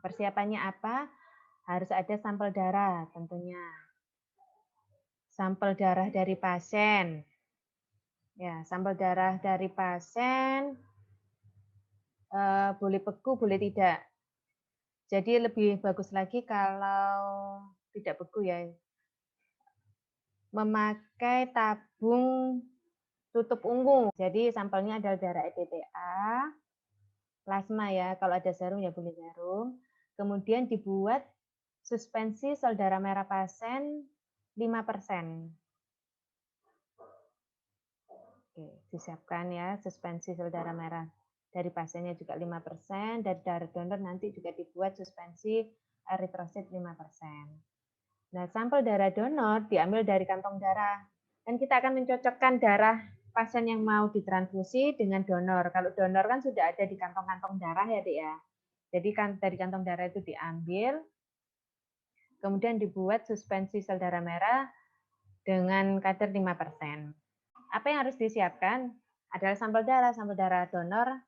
Persiapannya apa? Harus ada sampel darah tentunya. Sampel darah dari pasien. Ya, sampel darah dari pasien boleh beku, boleh tidak. Jadi lebih bagus lagi kalau tidak beku ya. Memakai tabung tutup ungu. Jadi sampelnya adalah darah EDTA, plasma ya. Kalau ada serum ya boleh serum. Kemudian dibuat suspensi sel darah merah pasien 5%. Oke, disiapkan ya suspensi sel darah merah dari pasiennya juga 5%, dari darah donor nanti juga dibuat suspensi eritrosit 5%. Nah, sampel darah donor diambil dari kantong darah. Dan kita akan mencocokkan darah pasien yang mau ditransfusi dengan donor. Kalau donor kan sudah ada di kantong-kantong darah ya, Dek ya. Jadi kan dari kantong darah itu diambil, kemudian dibuat suspensi sel darah merah dengan kadar 5%. Apa yang harus disiapkan? Adalah sampel darah donor,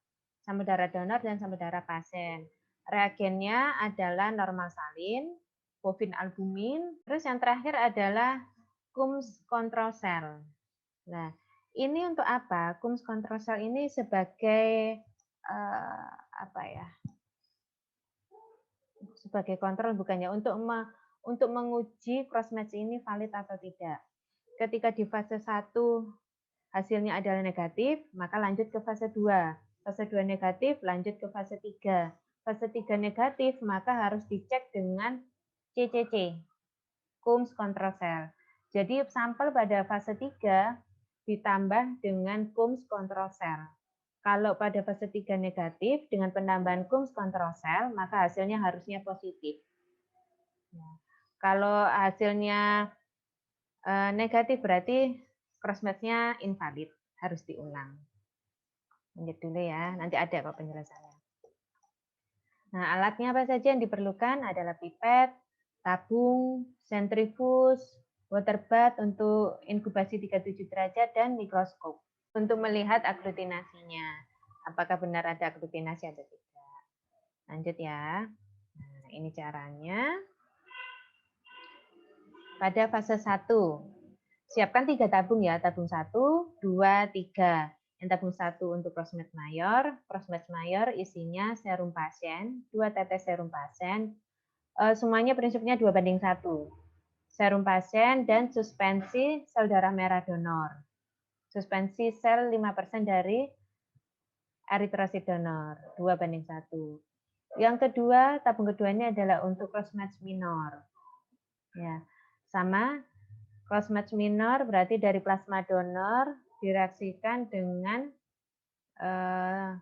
dan sampel darah pasien. Reagennya adalah normal salin, bovin albumin, terus yang terakhir adalah Coombs control cell. Nah, ini untuk apa? Coombs control cell ini sebagai apa ya? Sebagai kontrol bukannya untuk menguji cross match ini valid atau tidak. Ketika di fase 1 hasilnya adalah negatif, maka lanjut ke fase 2. Fase 2 negatif, lanjut ke fase 3. Fase 3 negatif, maka harus dicek dengan CCC, Coombs control cell. Jadi sampel pada fase 3 ditambah dengan Coombs control cell. Kalau pada fase 3 negatif, dengan penambahan Coombs control cell, maka hasilnya harusnya positif. Kalau hasilnya negatif berarti cross match-nya invalid, harus diulang. Lanjut dulu ya, nanti ada kok penjelasannya. Nah, alatnya apa saja yang diperlukan adalah pipet, tabung, sentrifus, water bath untuk inkubasi 37 derajat, dan mikroskop untuk melihat aglutinasinya. Apakah benar ada aglutinasi atau tidak. Lanjut ya. Nah, ini caranya. Pada fase 1, siapkan 3 tabung ya, tabung 1, 2, 3. Yang tabung 1 untuk crossmatch mayor. Crossmatch mayor isinya serum pasien, 2 tetes serum pasien. Semuanya prinsipnya 2:1. Serum pasien dan suspensi sel darah merah donor. Suspensi sel 5% dari eritrosit donor, 2:1. Yang kedua, tabung keduanya adalah untuk crossmatch minor. Ya, sama crossmatch minor berarti dari plasma donor direaksikan dengan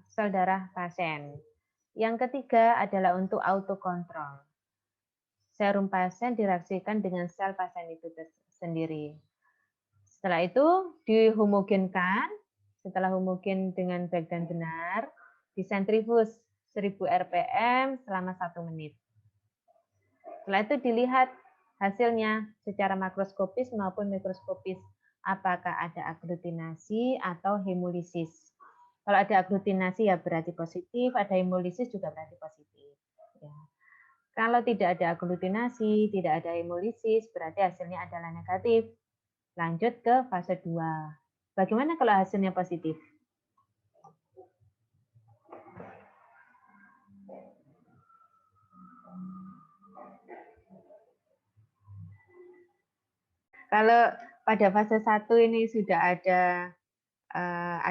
sel darah pasien. Yang ketiga adalah untuk autokontrol. Serum pasien direaksikan dengan sel pasien itu sendiri. Setelah itu dihomogenkan, setelah homogen dengan baik dan benar, disentrifus 1000 rpm selama 1 menit. Setelah itu dilihat hasilnya secara makroskopis maupun mikroskopis, apakah ada aglutinasi atau hemolisis. Kalau ada aglutinasi ya berarti positif, ada hemolisis juga berarti positif. Ya. Kalau tidak ada aglutinasi, tidak ada hemolisis, berarti hasilnya adalah negatif. Lanjut ke fase 2. Bagaimana kalau hasilnya positif? Kalau pada fase 1 ini sudah ada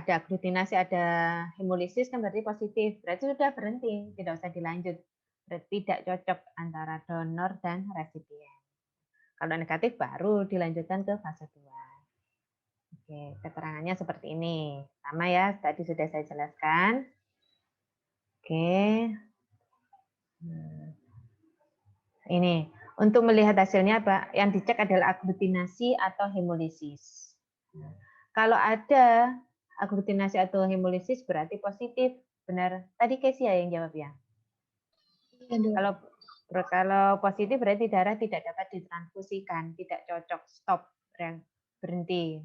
aglutinasi, ada hemolisis kan berarti positif. Berarti sudah berhenti, tidak usah dilanjut. Berarti tidak cocok antara donor dan resipien. Kalau negatif baru dilanjutkan ke fase 2. Oke, keterangannya seperti ini. Sama ya, tadi sudah saya jelaskan. Oke. Ini, untuk melihat hasilnya apa? Yang dicek adalah aglutinasi atau hemolisis. Kalau ada aglutinasi atau hemolisis berarti positif. Benar. Tadi Kesia yang jawab ya. Kalau positif berarti darah tidak dapat ditransfusikan, tidak cocok, stop, berhenti.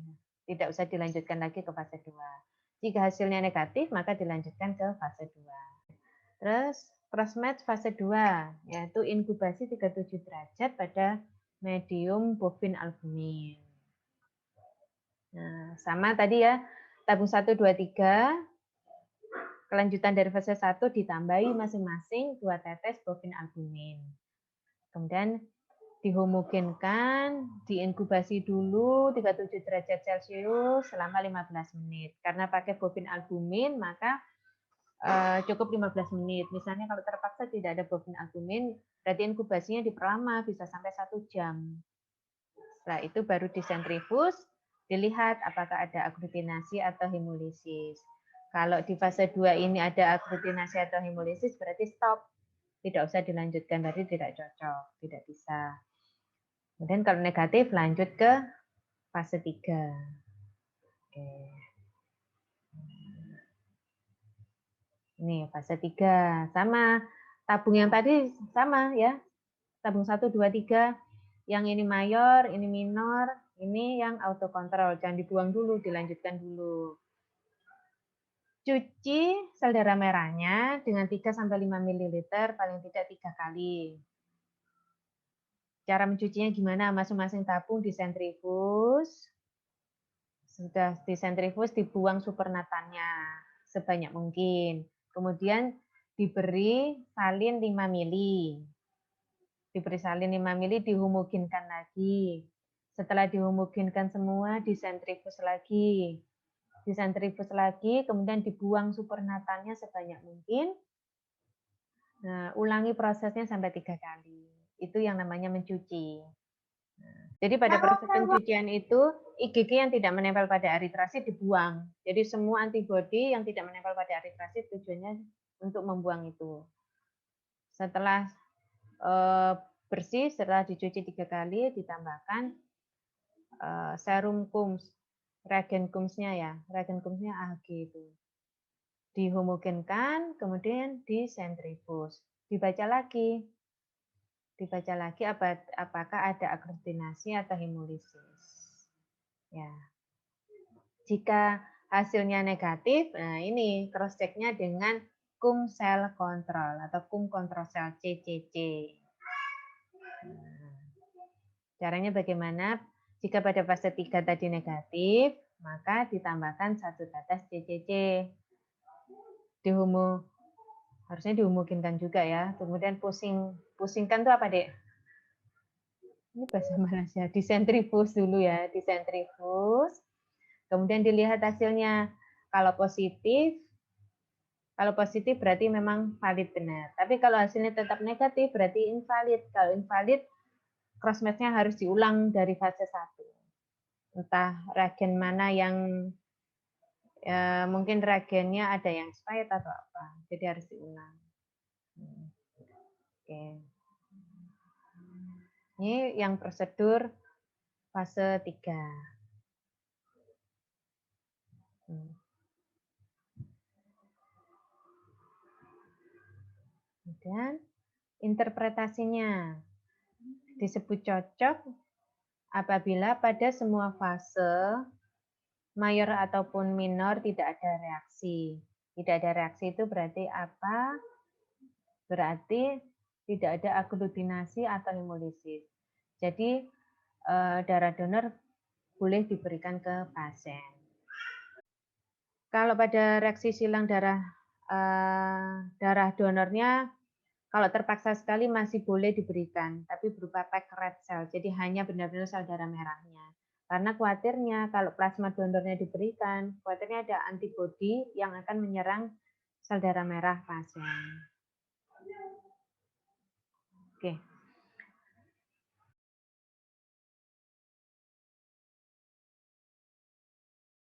Tidak usah dilanjutkan lagi ke fase 2. Jika hasilnya negatif, maka dilanjutkan ke fase 2. Terus crossmatch fase 2, yaitu inkubasi 37 derajat pada medium bovin albumin. Nah, sama tadi ya, tabung 1, 2, 3, kelanjutan dari fase 1 ditambahi masing-masing 2 tetes bovin albumin. Kemudian dihomogenkan, diinkubasi dulu 37 derajat Celcius selama 15 menit. Karena pakai bovin albumin, maka cukup 15 menit. Misalnya kalau terpaksa tidak ada bovin albumin, berarti inkubasinya diperlama, bisa sampai 1 jam. Setelah itu baru disentrifus, dilihat apakah ada aglutinasi atau hemolisis. Kalau di fase 2 ini ada aglutinasi atau hemolisis, berarti stop. Tidak usah dilanjutkan, berarti tidak cocok, tidak bisa. Kemudian kalau negatif lanjut ke fase 3. Oke. Ini fase 3. Sama tabung yang tadi sama ya. Tabung 1, 2, 3. Yang ini mayor, ini minor, ini yang auto kontrol. Jangan dibuang dulu, dilanjutkan dulu. Cuci sel darah merahnya dengan 3-5 ml paling tidak 3 kali. Cara mencucinya gimana? Masing-masing tabung disentrifus. Sudah disentrifus, dibuang supernatannya sebanyak mungkin. Kemudian diberi salin 5 mili. Diberi salin 5 mili, dihomogenkan lagi. Setelah dihomogenkan semua, disentrifus lagi. Disentrifus lagi, kemudian dibuang supernatannya sebanyak mungkin. Nah, ulangi prosesnya sampai 3 kali. Itu yang namanya mencuci. Jadi pada proses pencucian itu IgG yang tidak menempel pada eritrosit dibuang. Jadi semua antibodi yang tidak menempel pada eritrosit tujuannya untuk membuang itu. Setelah bersih, setelah dicuci 3 kali, ditambahkan serum Kums, reagen Kumsnya ya, reagen Kumsnya AG itu. Dihomogenkan, kemudian disentrifus. Dibaca lagi apakah ada aglutinasi atau hemolisis. Ya. Jika hasilnya negatif, nah ini cross check-nya dengan cum cell control atau cum control cell CCC. Nah, caranya bagaimana? Jika pada fase 3 tadi negatif, maka ditambahkan 1 tetes CCC. Harusnya dihomogenkan juga ya. Kemudian pusingkan tuh apa, Dek? Ini bahasa Malaysia. Disentrifus dulu ya, disentrifus. Kemudian dilihat hasilnya. Kalau positif berarti memang valid benar. Tapi kalau hasilnya tetap negatif berarti invalid. Kalau invalid, crossmatch-nya harus diulang dari fase 1. Entah reagen mana yang mungkin reagennya ada yang expired atau apa. Jadi harus diulang. Oke. Ini yang prosedur fase 3. Kemudian interpretasinya disebut cocok apabila pada semua fase mayor ataupun minor tidak ada reaksi. Tidak ada reaksi itu berarti apa? Berarti tidak ada aglutinasi atau hemolisis. Jadi darah donor boleh diberikan ke pasien. Kalau pada reaksi silang darah donornya, kalau terpaksa sekali masih boleh diberikan, tapi berupa pack red cell, jadi hanya benar-benar sel darah merahnya. Karena khawatirnya kalau plasma donornya diberikan, khawatirnya ada antibodi yang akan menyerang sel darah merah pasien. Oke.